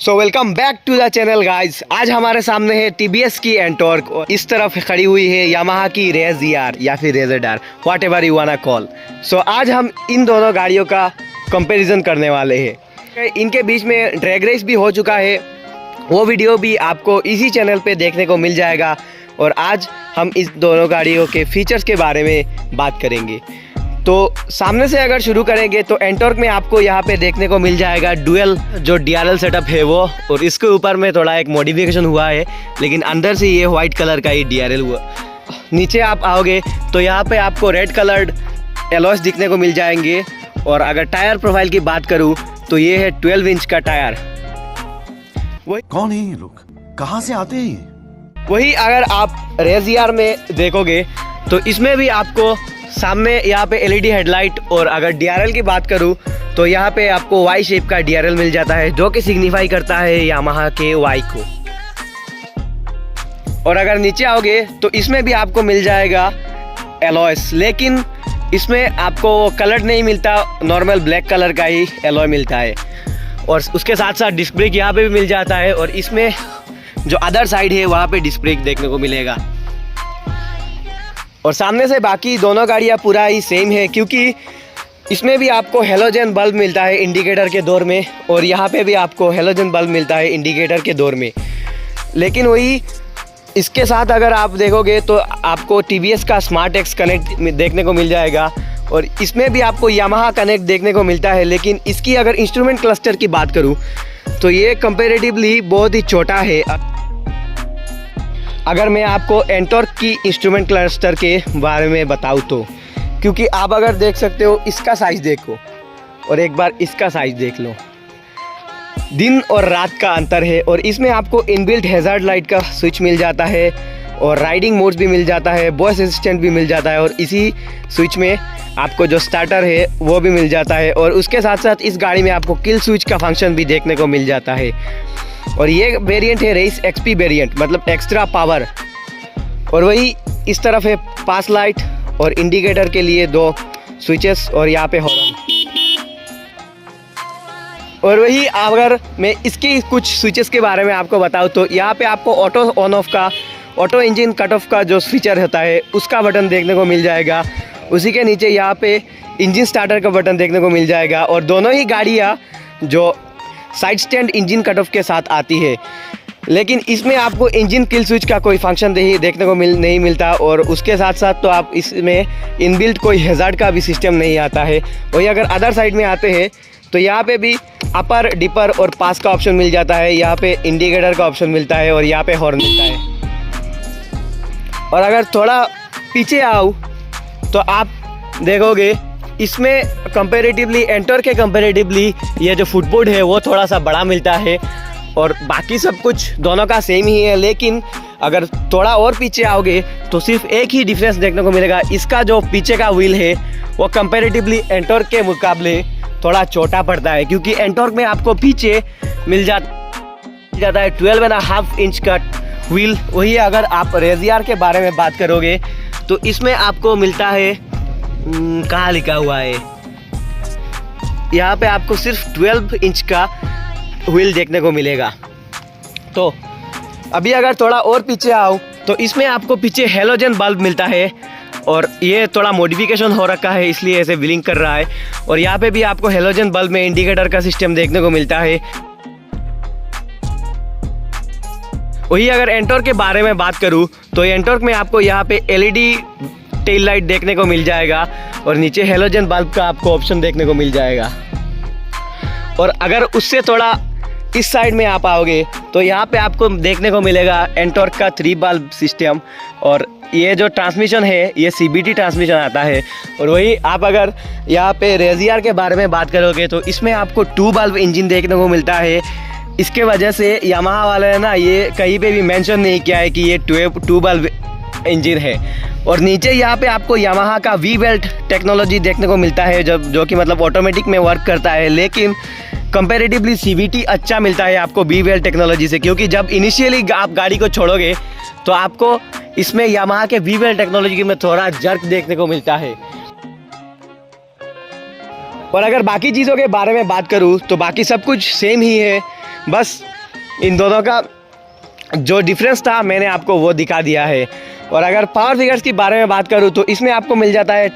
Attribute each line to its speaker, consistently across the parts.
Speaker 1: So welcome back to the channel guys. आज हमारे सामने है टीवीएस की एंटॉर्क और इस तरफ खड़ी हुई है यामाहा की रेज ER या फिर रेजर डार, whatever you wanna call. So आज हम इन दोनों गाड़ियों का कंपैरिजन करने वाले हैं। इनके बीच में ड्रैग रेस भी हो चुका है, वो वीडियो भी आपको इसी चैनल पे देखने को मिल जाएगा। और आज हम इस दोनों गाड़ियों के फीचर्स के बारे में बात करेंगे। तो सामने से अगर शुरू करेंगे तो एंटॉर्क में आपको यहाँ पे देखने को मिल जाएगा डुअल जो DRL सेटअप है वो, और इसके ऊपर में थोड़ा एक मॉडिफिकेशन हुआ है, लेकिन अंदर से ये वाइट कलर का ही DRL हुआ। नीचे आप आओगे तो यहाँ पे आपको रेड कलर्ड एलॉयस दिखने को मिल जाएंगे। और अगर टायर प्रोफाइल की बात करूँ तो ये है 12 इंच का टायर। वही
Speaker 2: कौन है ये लोग, कहाँ से आते हैं?
Speaker 1: वही अगर आप रेज ER में देखोगे तो इसमें भी आपको सामने यहाँ पे LED हेडलाइट, और अगर DRL की बात करूँ तो यहाँ पे आपको Y शेप का DRL मिल जाता है, जो कि सिग्निफाई करता है यामाहा के Y को। और अगर नीचे आओगे तो इसमें भी आपको मिल जाएगा एलॉयस, लेकिन इसमें आपको कलर नहीं मिलता, नॉर्मल ब्लैक कलर का ही एलॉय मिलता है। और उसके साथ साथ डिस्क ब्रेक यहाँ पे भी मिल जाता है, और इसमें जो अदर साइड है वहाँ पे डिस्क ब्रेक देखने को मिलेगा। और सामने से बाकी दोनों गाड़ियाँ पूरा ही सेम है, क्योंकि इसमें भी आपको हेलोजन बल्ब मिलता है इंडिकेटर के दौर में, और यहाँ पे भी आपको हेलोजन बल्ब मिलता है इंडिकेटर के दौर में। लेकिन वही इसके साथ अगर आप देखोगे तो आपको TVS का स्मार्ट X कनेक्ट देखने को मिल जाएगा, और इसमें भी आपको यामाहा कनेक्ट देखने को मिलता है। लेकिन इसकी अगर इंस्ट्रूमेंट क्लस्टर की बात करूँ तो ये कंपेरेटिवली बहुत ही छोटा है। अगर मैं आपको एंटॉर्क की इंस्ट्रूमेंट क्लस्टर के बारे में बताऊँ तो, क्योंकि आप अगर देख सकते हो इसका साइज़ देखो और एक बार इसका साइज़ देख लो, दिन और रात का अंतर है। और इसमें आपको इनबिल्ट हैज़ार्ड लाइट का स्विच मिल जाता है, और राइडिंग मोड्स भी मिल जाता है, वॉइस असिस्टेंट भी मिल जाता है, और इसी स्विच में आपको जो स्टार्टर है वो भी मिल जाता है। और उसके साथ साथ इस गाड़ी में आपको किल स्विच का फंक्शन भी देखने को मिल जाता है। और ये वेरिएंट है रेस XP वेरिएंट, मतलब एक्स्ट्रा पावर। और वही इस तरफ है पास लाइट और इंडिकेटर के लिए 2 स्विचेस, और यहाँ पे हॉर्न। और वही अगर मैं इसकी कुछ स्विचेस के बारे में आपको बताऊँ तो यहाँ पे आपको ऑटो ऑन ऑफ का, ऑटो इंजन कट ऑफ का जो फीचर होता है उसका बटन देखने को मिल जाएगा। उसी के नीचे यहाँ पे इंजन स्टार्टर का बटन देखने को मिल जाएगा। और दोनों ही गाड़ियाँ जो side stand engine cut off के साथ आती है, लेकिन इसमें आपको इंजन किल स्विच का कोई फंक्शन देखने को नहीं मिलता। और उसके साथ साथ तो आप इसमें इनबिल्ट कोई हैज़ार्ड का भी सिस्टम नहीं आता है। वही अगर अदर साइड में आते हैं तो यहाँ पे भी अपर, डिपर और पास का ऑप्शन मिल जाता है, यहाँ पे इंडिकेटर का ऑप्शन मिलता है, और यहाँ पे हॉर्न मिलता है। और अगर थोड़ा पीछे आओ तो आप देखोगे इसमें कंपैरेटिवली एंटॉर्क के कंपैरेटिवली ये जो फुटबोर्ड है वो थोड़ा सा बड़ा मिलता है, और बाकी सब कुछ दोनों का सेम ही है। लेकिन अगर थोड़ा और पीछे आओगे तो सिर्फ एक ही डिफरेंस देखने को मिलेगा, इसका जो पीछे का व्हील है वो कंपैरेटिवली एंटॉर्क के मुकाबले थोड़ा छोटा पड़ता है, क्योंकि एंटॉर्क में आपको पीछे मिल जाता है 12.5 इंच का व्हील। वही अगर आप रेज ER के बारे में बात करोगे तो इसमें आपको मिलता है, कहाँ लिखा हुआ है, यहाँ पे आपको सिर्फ 12 इंच का व्हील देखने को मिलेगा। तो अभी अगर थोड़ा और पीछे आओ तो इसमें आपको पीछे हेलोजन बल्ब मिलता है, और ये थोड़ा मॉडिफिकेशन हो रखा है इसलिए ऐसे व्हीलिंग कर रहा है। और यहाँ पे भी आपको हेलोजन बल्ब में इंडिकेटर का सिस्टम देखने को मिलता है। वही अगर एंटॉर्क के बारे में बात करूँ तो एंटॉर्क में आपको यहाँ पे LED टेल लाइट देखने को मिल जाएगा, और नीचे हेलोजन बल्ब का आपको ऑप्शन देखने को मिल जाएगा। और अगर उससे थोड़ा इस साइड में आप आओगे तो यहाँ पे आपको देखने को मिलेगा एंटॉर्क का 3 बल्ब सिस्टम, और ये जो ट्रांसमिशन है ये CBT ट्रांसमिशन आता है। और वही आप अगर यहाँ पे रेज ER के बारे में बात करोगे तो इसमें आपको 2 बल्ब इंजन देखने को मिलता है। इसके वजह से यामाहा वाले ने ना ये कहीं पे भी मेंशन नहीं किया है कि ये 2 बल्ब इंजन है। और नीचे यहाँ पे आपको यामाहा का V बेल्ट टेक्नोलॉजी देखने को मिलता है, जो कि मतलब ऑटोमेटिक में वर्क करता है। लेकिन कंपैरेटिवली CVT अच्छा मिलता है आपको V बेल्ट टेक्नोलॉजी से, क्योंकि जब इनिशियली आप गाड़ी को छोड़ोगे तो आपको इसमें यामाहा के V बेल्ट टेक्नोलॉजी में थोड़ा जर्क देखने को मिलता है। और अगर बाकी चीज़ों के बारे में बात करूँ तो बाकी सब कुछ सेम ही है। बस इन दोनों का जो डिफरेंस था मैंने आपको वो दिखा दिया है। और अगर पावर फिगर्स के बारे में बात करूँ तो इसमें आपको मिल जाता है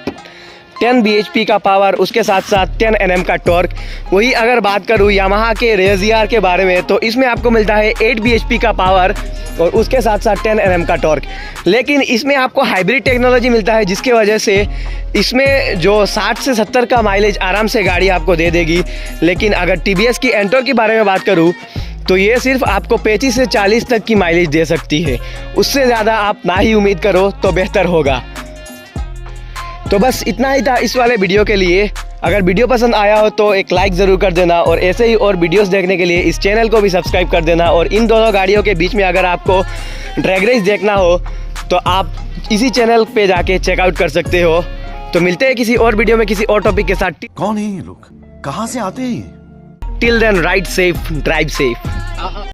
Speaker 1: 10 bhp का पावर, उसके साथ साथ 10 Nm का टॉर्क। वही अगर बात करूँ यामाहा के रेजियर के बारे में तो इसमें आपको मिलता है 8 bhp का पावर और उसके साथ साथ 10 Nm का टॉर्क। लेकिन इसमें आपको हाइब्रिड टेक्नोलॉजी मिलता है जिसकी वजह से इसमें जो 60 से 70 का माइलेज आराम से गाड़ी आपको दे देगी। लेकिन अगर TVS की एंटोर के बारे में बात करूँ तो ये सिर्फ आपको 35 से 40 तक की माइलेज दे सकती है। उससे ज़्यादा आप ना ही उम्मीद करो तो बेहतर होगा। तो बस इतना ही था इस वाले वीडियो के लिए। अगर वीडियो पसंद आया हो तो एक लाइक ज़रूर कर देना और ऐसे ही और वीडियोस देखने के लिए इस चैनल को भी सब्सक्राइब कर देना। और इन दोनों गाड़ियों के बीच में अगर आपको ड्रैग रेस देखना हो तो आप इसी चैनल पे जाके चेकआउट कर सकते हो। तो मिलते हैं किसी और वीडियो में किसी और टॉपिक के साथ।
Speaker 2: कौन है ये लोग, कहाँ से आते हैं ये?
Speaker 1: Till then ride safe, drive safe.